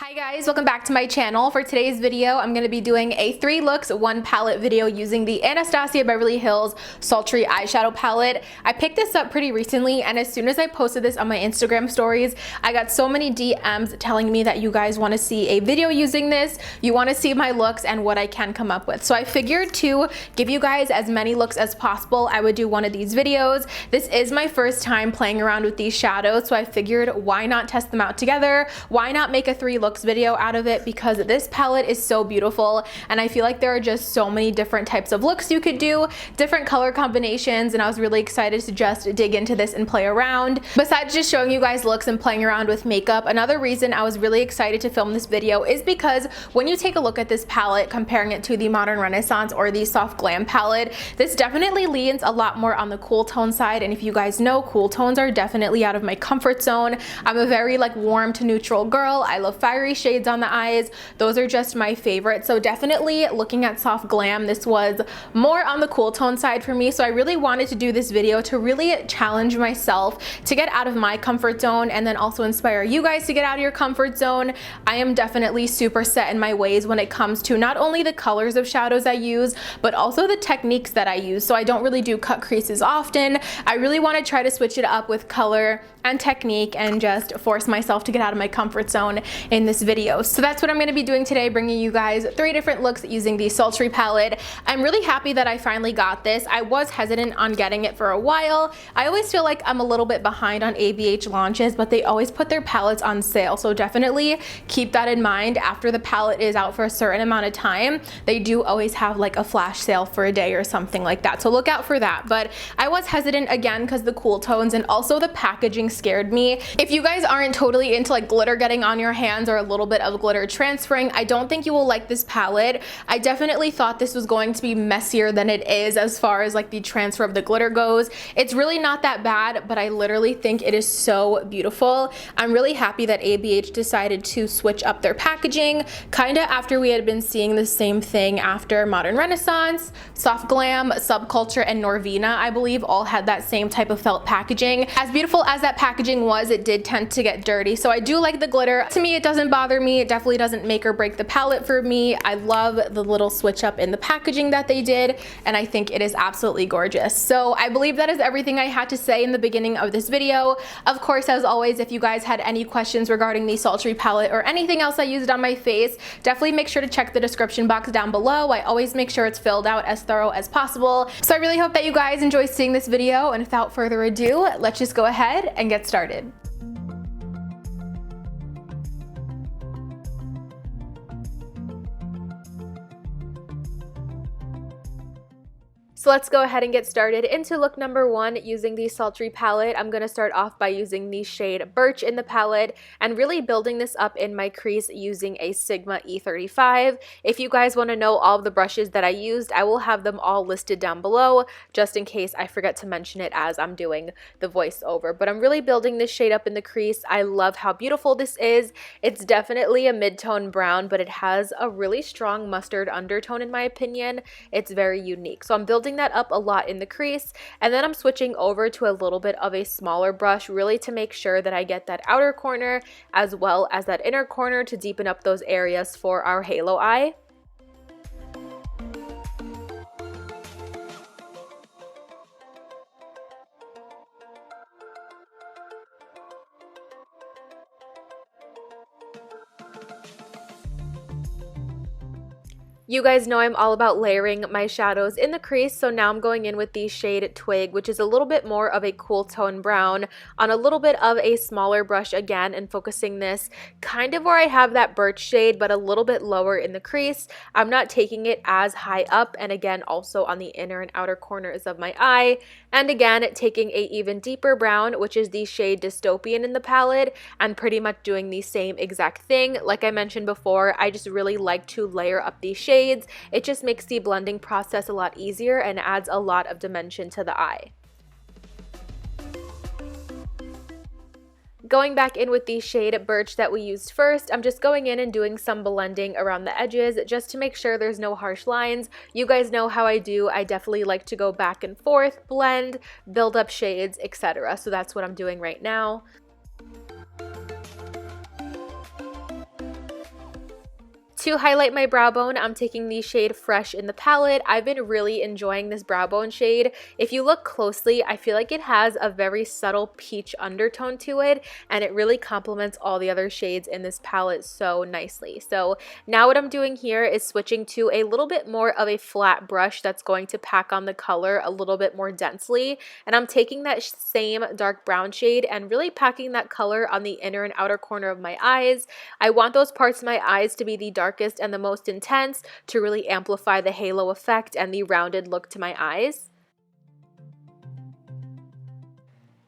Hi guys, welcome back to my channel. For today's video, I'm going to be doing a 3 looks, 1 palette video using the Anastasia Beverly Hills Sultry Eyeshadow Palette. I picked this up pretty recently, and as soon as I posted this on my Instagram stories, I got so many DMs telling me that you guys want to see a video using this, you want to see my looks and what I can come up with. So I figured to give you guys as many looks as possible, I would do one of these videos. This is my first time playing around with these shadows, so I figured why not test them out together? Why not make a 3 looks video out of it, because this palette is so beautiful and I feel like there are just so many different types of looks you could do, different color combinations, and I was really excited to just dig into this and play around. Besides just showing you guys looks and playing around with makeup, another reason I was really excited to film this video is because when you take a look at this palette, comparing it to the Modern Renaissance or the Soft Glam palette, this definitely leans a lot more on the cool tone side, and if you guys know, cool tones are definitely out of my comfort zone. I'm a very warm to neutral girl. I love fiery shades on the eyes. Those are just my favorite. So definitely looking at Soft Glam, this was more on the cool tone side for me. So I really wanted to do this video to really challenge myself to get out of my comfort zone and then also inspire you guys to get out of your comfort zone. I am definitely super set in my ways when it comes to not only the colors of shadows I use, but also the techniques that I use. So I don't really do cut creases often. I really want to try to switch it up with color and technique and just force myself to get out of my comfort zone in this video. So that's what I'm going to be doing today, bringing you guys 3 different looks using the Sultry palette. I'm really happy that I finally got this. I was hesitant on getting it for a while. I always feel like I'm a little bit behind on ABH launches, but they always put their palettes on sale. So definitely keep that in mind. After the palette is out for a certain amount of time, they do always have a flash sale for a day or something like that. So look out for that. But I was hesitant again because the cool tones and also the packaging scared me. If you guys aren't totally into glitter getting on your hands or a little bit of glitter transferring, I don't think you will like this palette. I definitely thought this was going to be messier than it is as far as the transfer of the glitter goes. It's really not that bad, but I literally think it is so beautiful. I'm really happy that ABH decided to switch up their packaging, kind of after we had been seeing the same thing after Modern Renaissance, Soft Glam, Subculture, and Norvina, I believe, all had that same type of felt packaging. As beautiful as that packaging was, it did tend to get dirty. So I do like the glitter. To me, it doesn't bother me. It definitely doesn't make or break the palette for me. I love the little switch up in the packaging that they did, and I think it is absolutely gorgeous. So I believe that is everything I had to say in the beginning of this video. Of course, as always, if you guys had any questions regarding the Sultry palette or anything else I used on my face, definitely make sure to check the description box down below. I always make sure it's filled out as thorough as possible. So I really hope that you guys enjoy seeing this video, and without further ado, let's just go ahead and get started. So let's go ahead and get started into look number 1 using the Sultry palette. I'm going to start off by using the shade Birch in the palette and really building this up in my crease using a Sigma E35. If you guys want to know all of the brushes that I used, I will have them all listed down below just in case I forget to mention it as I'm doing the voiceover. But I'm really building this shade up in the crease. I love how beautiful this is. It's definitely a mid-tone brown, but it has a really strong mustard undertone in my opinion. It's very unique. So I'm building that up a lot in the crease, and then I'm switching over to a little bit of a smaller brush really to make sure that I get that outer corner as well as that inner corner to deepen up those areas for our halo eye. You guys know I'm all about layering my shadows in the crease, so now I'm going in with the shade Twig, which is a little bit more of a cool tone brown on a little bit of a smaller brush again, and focusing this kind of where I have that Birch shade, but a little bit lower in the crease. I'm not taking it as high up, and again also on the inner and outer corners of my eye, and again taking a even deeper brown, which is the shade Dystopian in the palette, and pretty much doing the same exact thing. Like I mentioned before, I just really like to layer up these shades. It just makes the blending process a lot easier and adds a lot of dimension to the eye. Going back in with the shade Birch that we used first, I'm just going in and doing some blending around the edges just to make sure there's no harsh lines. You guys know how I do. I definitely like to go back and forth, blend, build up shades, etc. So that's what I'm doing right now. To highlight my brow bone, I'm taking the shade Fresh in the palette. I've been really enjoying this brow bone shade. If you look closely, I feel like it has a very subtle peach undertone to it, and it really complements all the other shades in this palette so nicely. So now what I'm doing here is switching to a little bit more of a flat brush that's going to pack on the color a little bit more densely, and I'm taking that same dark brown shade and really packing that color on the inner and outer corner of my eyes. I want those parts of my eyes to be the darkest and the most intense to really amplify the halo effect and the rounded look to my eyes.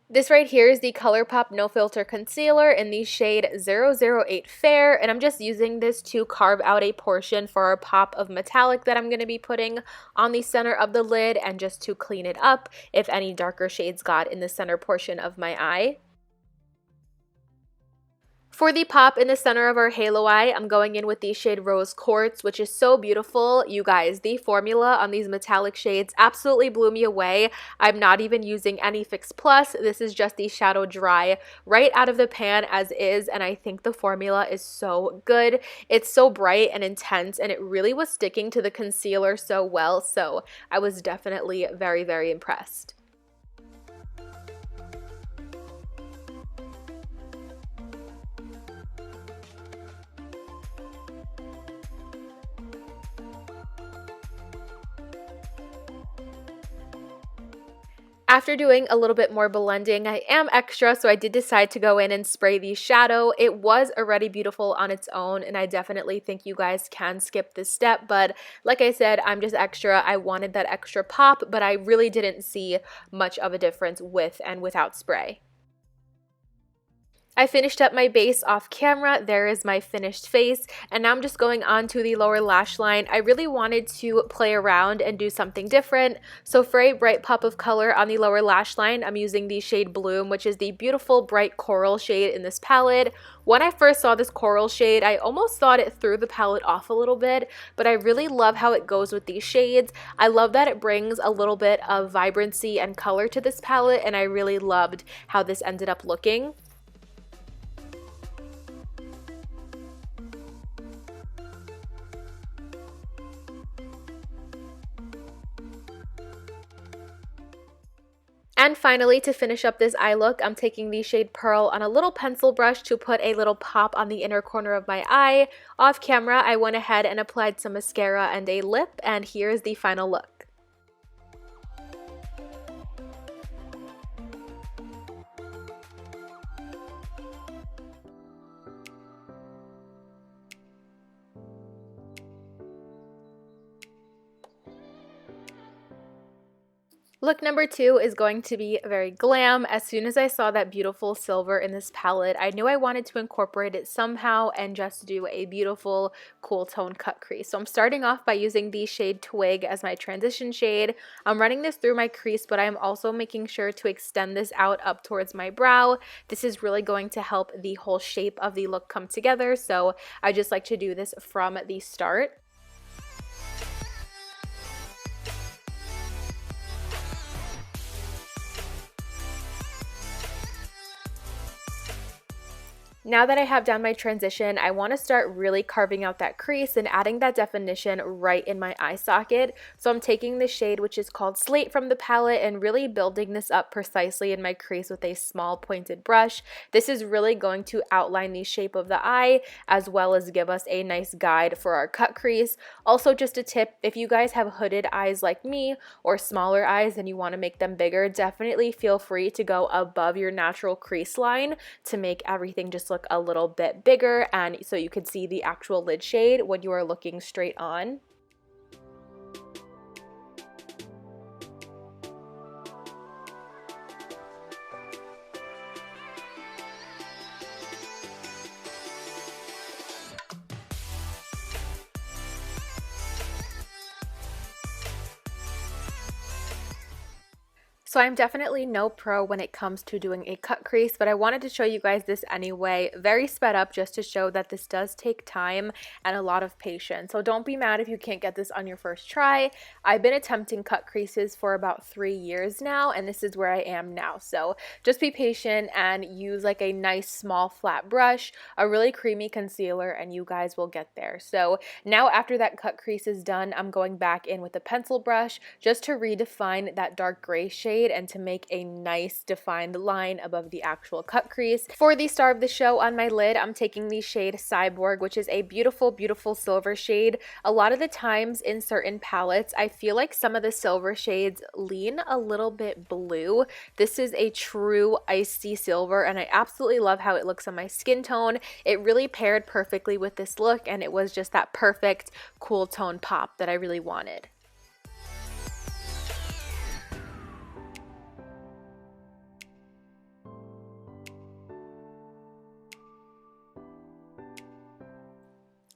This right here is the ColourPop No Filter Concealer in the shade 008 Fair, and I'm just using this to carve out a portion for a pop of metallic that I'm going to be putting on the center of the lid, and just to clean it up if any darker shades got in the center portion of my eye. For the pop in the center of our halo eye, I'm going in with the shade Rose Quartz, which is so beautiful. You guys, the formula on these metallic shades absolutely blew me away. I'm not even using any Fix Plus. This is just the Shadow Dry right out of the pan as is, and I think the formula is so good. It's so bright and intense, and it really was sticking to the concealer so well, so I was definitely very, very impressed. After doing a little bit more blending, I am extra, so I did decide to go in and spray the shadow. It was already beautiful on its own, and I definitely think you guys can skip this step, but like I said, I'm just extra. I wanted that extra pop, but I really didn't see much of a difference with and without spray. I finished up my base off camera. There is my finished face, and now I'm just going on to the lower lash line. I really wanted to play around and do something different, so for a bright pop of color on the lower lash line, I'm using the shade Bloom, which is the beautiful bright coral shade in this palette. When I first saw this coral shade, I almost thought it threw the palette off a little bit, but I really love how it goes with these shades. I love that it brings a little bit of vibrancy and color to this palette, and I really loved how this ended up looking. And finally, to finish up this eye look, I'm taking the shade Pearl on a little pencil brush to put a little pop on the inner corner of my eye. Off camera, I went ahead and applied some mascara and a lip, and here's the final look. Look number 2 is going to be very glam. As soon as I saw that beautiful silver in this palette, I knew I wanted to incorporate it somehow and just do a beautiful cool tone cut crease. So I'm starting off by using the shade Twig as my transition shade. I'm running this through my crease, but I'm also making sure to extend this out up towards my brow. This is really going to help the whole shape of the look come together, so I just like to do this from the start. Now that I have done my transition, I want to start really carving out that crease and adding that definition right in my eye socket. So I'm taking the shade, which is called Slate, from the palette and really building this up precisely in my crease with a small pointed brush. This is really going to outline the shape of the eye as well as give us a nice guide for our cut crease. Also, just a tip, if you guys have hooded eyes like me or smaller eyes and you want to make them bigger, definitely feel free to go above your natural crease line to make everything just look a little bit bigger, and so you can see the actual lid shade when you are looking straight on. So I'm definitely no pro when it comes to doing a cut crease, but I wanted to show you guys this anyway, very sped up, just to show that this does take time and a lot of patience. So don't be mad if you can't get this on your first try. I've been attempting cut creases for about 3 years now, and this is where I am now. So just be patient and use like a nice small flat brush, a really creamy concealer, and you guys will get there. So now after that cut crease is done, I'm going back in with a pencil brush just to redefine that dark gray shade and to make a nice defined line above the actual cut crease. For the star of the show on my lid, I'm taking the shade Cyborg, which is a beautiful, beautiful silver shade. A lot of the times in certain palettes, I feel like some of the silver shades lean a little bit blue. This is a true icy silver, and I absolutely love how it looks on my skin tone. It really paired perfectly with this look, and it was just that perfect cool tone pop that I really wanted.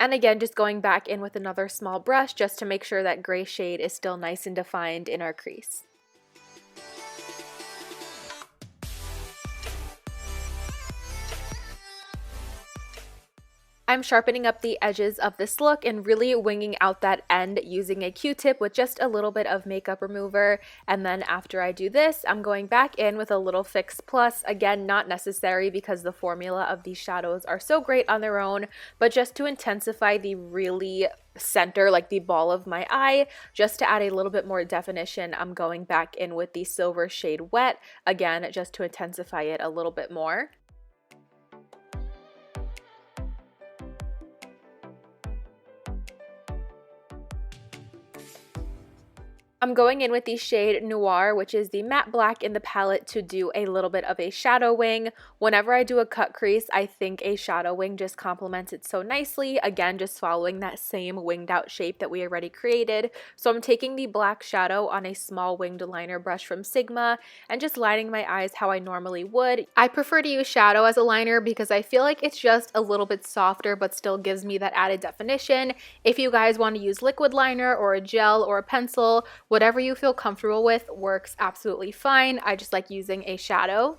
And again, just going back in with another small brush just to make sure that gray shade is still nice and defined in our crease. I'm sharpening up the edges of this look and really winging out that end using a Q-tip with just a little bit of makeup remover. And then after I do this, I'm going back in with a little Fix Plus. Again, not necessary because the formula of these shadows are so great on their own, but just to intensify the really center, like the ball of my eye, just to add a little bit more definition, I'm going back in with the silver shade Wet, again, just to intensify it a little bit more. I'm going in with the shade Noir, which is the matte black in the palette, to do a little bit of a shadow wing. Whenever I do a cut crease, I think a shadow wing just complements it so nicely. Again, just following that same winged out shape that we already created. So I'm taking the black shadow on a small winged liner brush from Sigma and just lining my eyes how I normally would. I prefer to use shadow as a liner because I feel like it's just a little bit softer but still gives me that added definition. If you guys want to use liquid liner or a gel or a pencil, whatever you feel comfortable with works absolutely fine. I just like using a shadow.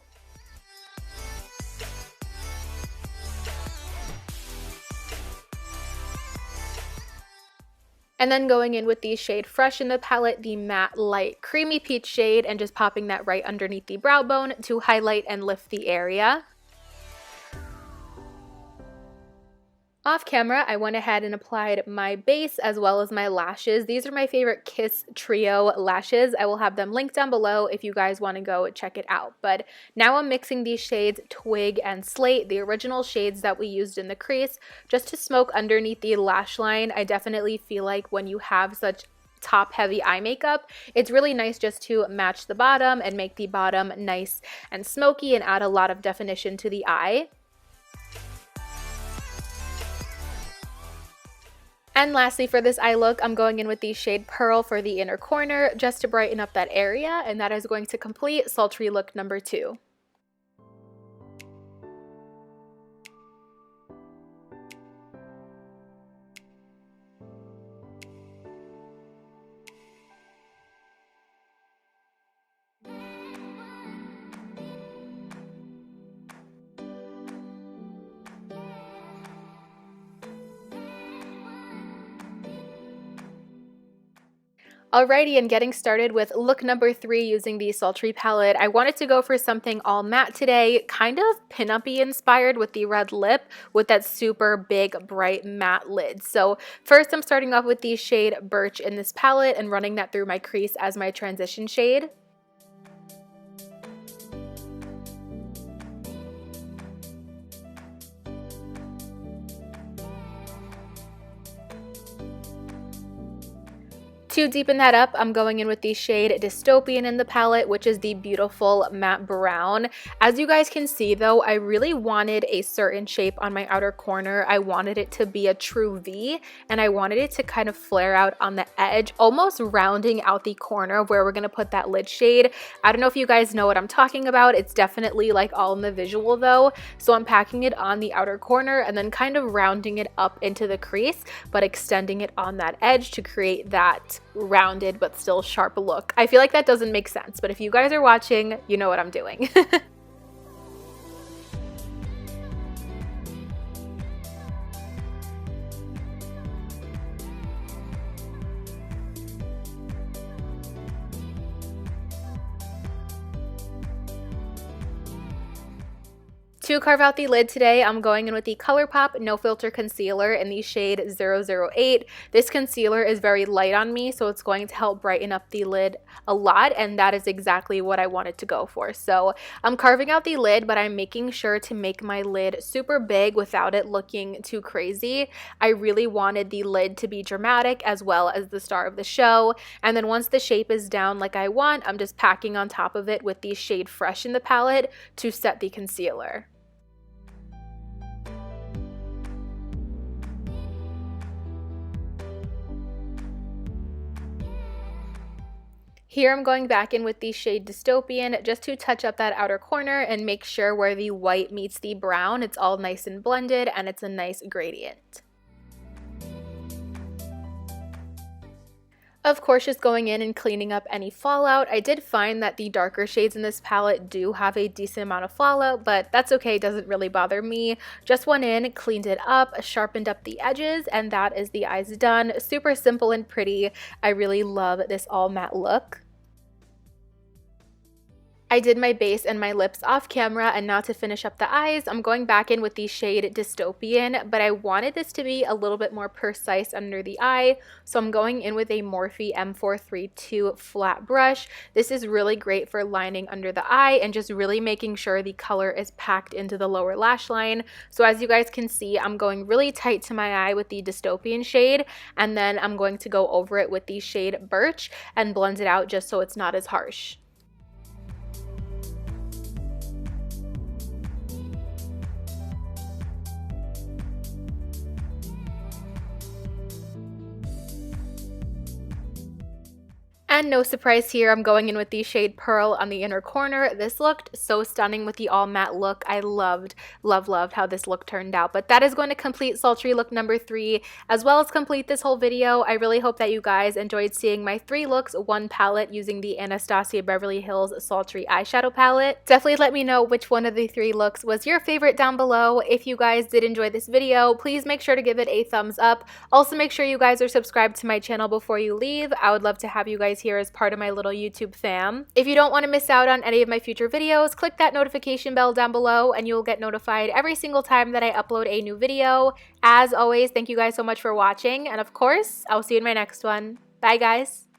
And then going in with the shade Fresh in the palette, the matte light creamy peach shade, and just popping that right underneath the brow bone to highlight and lift the area. Off camera, I went ahead and applied my base as well as my lashes. These are my favorite Kiss Trio lashes. I will have them linked down below if you guys want to go check it out. But now I'm mixing these shades Twig and Slate, the original shades that we used in the crease, just to smoke underneath the lash line. I definitely feel like when you have such top heavy eye makeup, it's really nice just to match the bottom and make the bottom nice and smoky and add a lot of definition to the eye. And lastly, for this eye look, I'm going in with the shade Pearl for the inner corner just to brighten up that area, and that is going to complete sultry look number 2. Alrighty, and getting started with look number 3 using the Sultry palette. I wanted to go for something all matte today, kind of pin-up-y inspired with the red lip with that super big bright matte lid. So first I'm starting off with the shade Birch in this palette and running that through my crease as my transition shade. To deepen that up, I'm going in with the shade Dystopian in the palette, which is the beautiful matte brown. As you guys can see though, I really wanted a certain shape on my outer corner. I wanted it to be a true V, and I wanted it to kind of flare out on the edge, almost rounding out the corner where we're going to put that lid shade. I don't know if you guys know what I'm talking about. It's definitely like all in the visual though. So I'm packing it on the outer corner and then kind of rounding it up into the crease, but extending it on that edge to create that rounded but still sharp look. I feel like that doesn't make sense, but if you guys are watching, you know what I'm doing. To carve out the lid today, I'm going in with the ColourPop No Filter Concealer in the shade 008. This concealer is very light on me, so it's going to help brighten up the lid a lot, and that is exactly what I wanted to go for. So I'm carving out the lid, but I'm making sure to make my lid super big without it looking too crazy. I really wanted the lid to be dramatic as well as the star of the show, and then once the shape is down like I want, I'm just packing on top of it with the shade Fresh in the palette to set the concealer. Here I'm going back in with the shade Dystopian just to touch up that outer corner and make sure where the white meets the brown, it's all nice and blended and it's a nice gradient. Of course, just going in and cleaning up any fallout. I did find that the darker shades in this palette do have a decent amount of fallout, but that's okay, it doesn't really bother me. Just went in, cleaned it up, sharpened up the edges, and that is the eyes done. Super simple and pretty. I really love this all matte look. I did my base and my lips off camera, and now to finish up the eyes, I'm going back in with the shade Dystopian, but I wanted this to be a little bit more precise under the eye, so I'm going in with a Morphe M432 flat brush. This is really great for lining under the eye and just really making sure the color is packed into the lower lash line. So as you guys can see, I'm going really tight to my eye with the Dystopian shade, and then I'm going to go over it with the shade Birch and blend it out just so it's not as harsh. And no surprise here, I'm going in with the shade Pearl on the inner corner. This looked so stunning with the all matte look. I loved how this look turned out. But that is going to complete sultry look number 3, as well as complete this whole video. I really hope that you guys enjoyed seeing my 3 looks, 1 palette using the Anastasia Beverly Hills Sultry Eyeshadow Palette. Definitely let me know which one of the 3 looks was your favorite down below. If you guys did enjoy this video, please make sure to give it a thumbs up. Also, make sure you guys are subscribed to my channel before you leave. I would love to have you guys here as part of my little YouTube fam. If you don't want to miss out on any of my future videos, click that notification bell down below and you will get notified every single time that I upload a new video. As always, thank you guys so much for watching, and of course, I'll see you in my next one. Bye guys!